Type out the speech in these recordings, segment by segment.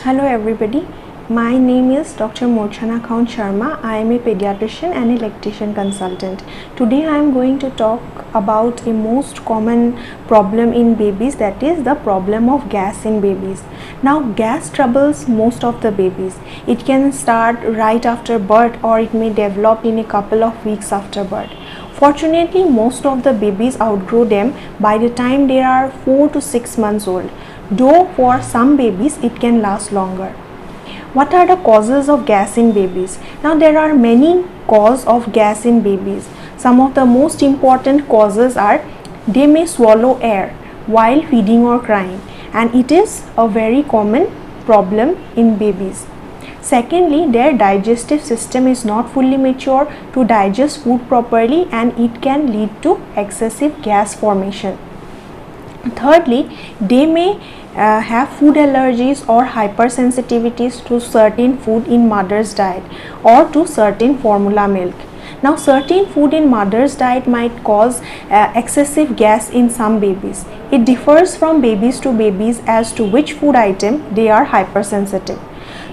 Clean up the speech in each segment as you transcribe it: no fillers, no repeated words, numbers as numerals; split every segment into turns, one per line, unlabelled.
Hello everybody, my name is Dr. Morchana Khan Sharma. I am a pediatrician and a lactation consultant. Today I am going to talk about a most common problem in babies, that is the problem of gas in babies. Now gas troubles most of the babies. It can start right after birth or it may develop in a couple of weeks after birth. Fortunately, most of the babies outgrow them by the time they are 4 to 6 months old, though for some babies it can last longer. What are the causes of gas in babies? Now there are many causes of gas in babies. Some of the most important causes are they may swallow air while feeding or crying, and it is a very common problem in babies. Secondly, their digestive system is not fully mature to digest food properly, and it can lead to excessive gas formation. Thirdly, they may have food allergies or hypersensitivities to certain food in mother's diet or to certain formula milk. Now, certain food in mother's diet might cause excessive gas in some babies. It differs from babies to babies as to which food item they are hypersensitive.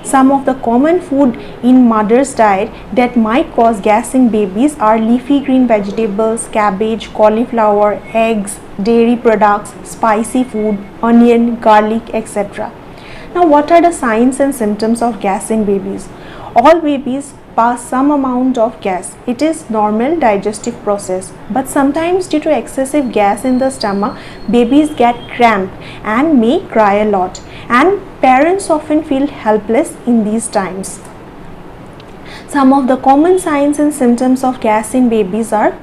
Some of the common food in mother's diet that might cause gas in babies are leafy green vegetables, cabbage, cauliflower, eggs, dairy products, spicy food, onion, garlic, etc. Now, what are the signs and symptoms of gas in babies? All babies pass some amount of gas. It is normal digestive process, but sometimes due to excessive gas in the stomach, babies get cramped and may cry a lot, and parents often feel helpless in these times. Some of the common signs and symptoms of gas in babies are: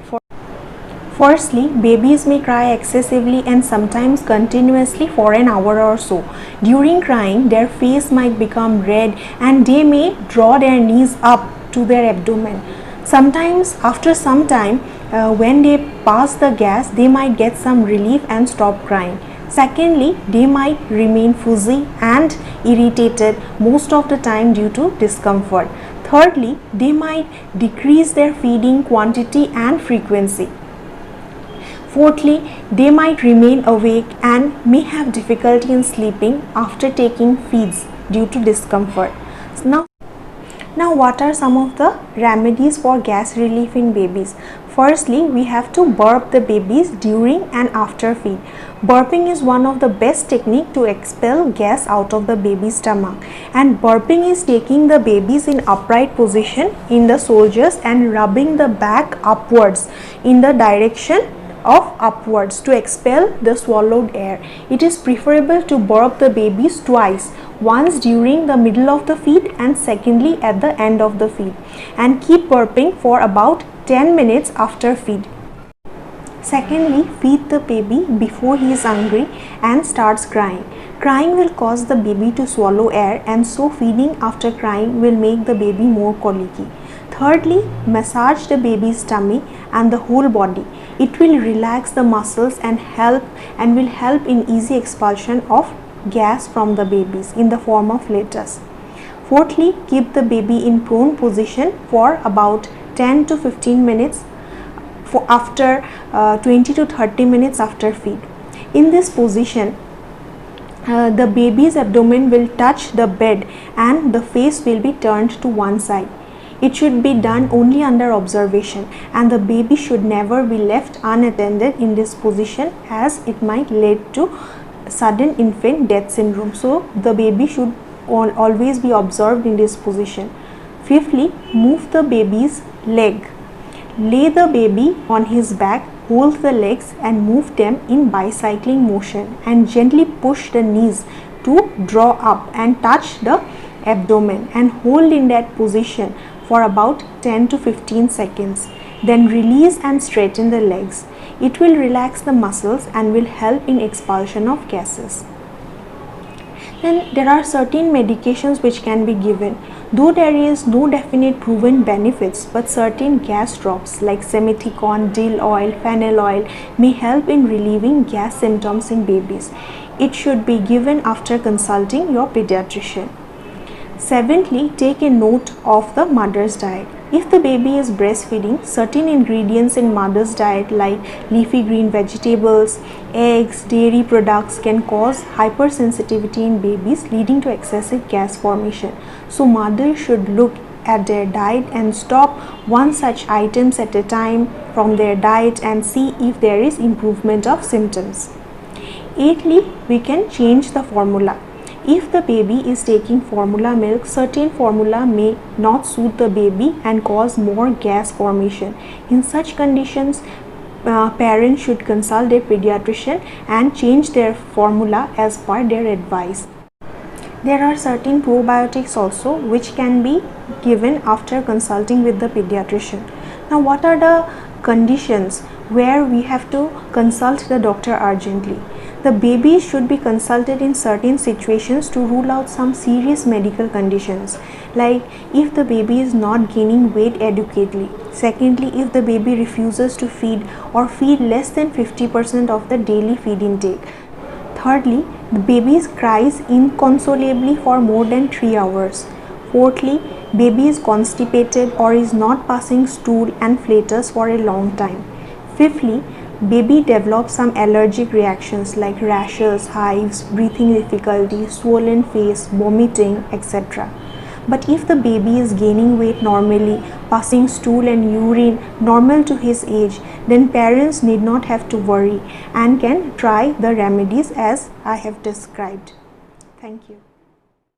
firstly, babies may cry excessively and sometimes continuously for an hour or so. During crying, their face might become red and they may draw their knees up to their abdomen. Sometimes after some time, when they pass the gas, they might get some relief and stop crying. Secondly, they might remain fuzzy and irritated most of the time due to discomfort. Thirdly, they might decrease their feeding quantity and frequency. Fourthly, they might remain awake and may have difficulty in sleeping after taking feeds due to discomfort. Now what are some of the remedies for gas relief in babies? Firstly, we have to burp the babies during and after feed. Burping is one of the best techniques to expel gas out of the baby's stomach, and burping is taking the babies in upright position in the soldiers and rubbing the back upwards in the direction of upwards to expel the swallowed air. It is preferable to burp the babies twice, once during the middle of the feed and secondly at the end of the feed, and keep burping for about 10 minutes after feed. Secondly, feed the baby before he is hungry and starts crying. Crying will cause the baby to swallow air, and so feeding after crying will make the baby more colicky. Thirdly, massage the baby's tummy and the whole body. It will relax the muscles and will help in easy expulsion of gas from the babies in the form of latex. Fourthly, keep the baby in prone position for about 10 to 15 minutes after 20 to 30 minutes after feed. In this position, the baby's abdomen will touch the bed and the face will be turned to one side. It should be done only under observation, and the baby should never be left unattended in this position, as it might lead to sudden infant death syndrome. So the baby should always be observed in this position. Fifthly, move the baby's leg. Lay the baby on his back, hold the legs and move them in bicycling motion, and gently push the knees to draw up and touch the abdomen, and hold in that position for about 10 to 15 seconds. Then release and straighten the legs. It will relax the muscles and will help in expulsion of gases. Then there are certain medications which can be given. Though there is no definite proven benefits, but certain gas drops like simethicone, dill oil, fennel oil may help in relieving gas symptoms in babies. It should be given after consulting your pediatrician. Seventhly, take a note of the mother's diet. If the baby is breastfeeding, certain ingredients in mother's diet like leafy green vegetables, eggs, dairy products can cause hypersensitivity in babies, leading to excessive gas formation. So mothers should look at their diet and stop one such items at a time from their diet and see if there is improvement of symptoms. Eighthly, we can change the formula. If the baby is taking formula milk, certain formula may not suit the baby and cause more gas formation. In such conditions, parents should consult their pediatrician and change their formula as per their advice. There are certain probiotics also which can be given after consulting with the pediatrician. Now, what are the conditions where we have to consult the doctor urgently? The baby should be consulted in certain situations to rule out some serious medical conditions, like if the baby is not gaining weight adequately. Secondly, if the baby refuses to feed or feed less than 50% of the daily feed intake. Thirdly, the baby cries inconsolably for more than 3 hours. Fourthly, baby is constipated or is not passing stool and flatus for a long time. Fifthly, baby develops some allergic reactions like rashes, hives, breathing difficulty, swollen face, vomiting, etc. But if the baby is gaining weight normally, passing stool and urine normal to his age, then parents need not have to worry and can try the remedies as I have described. Thank you.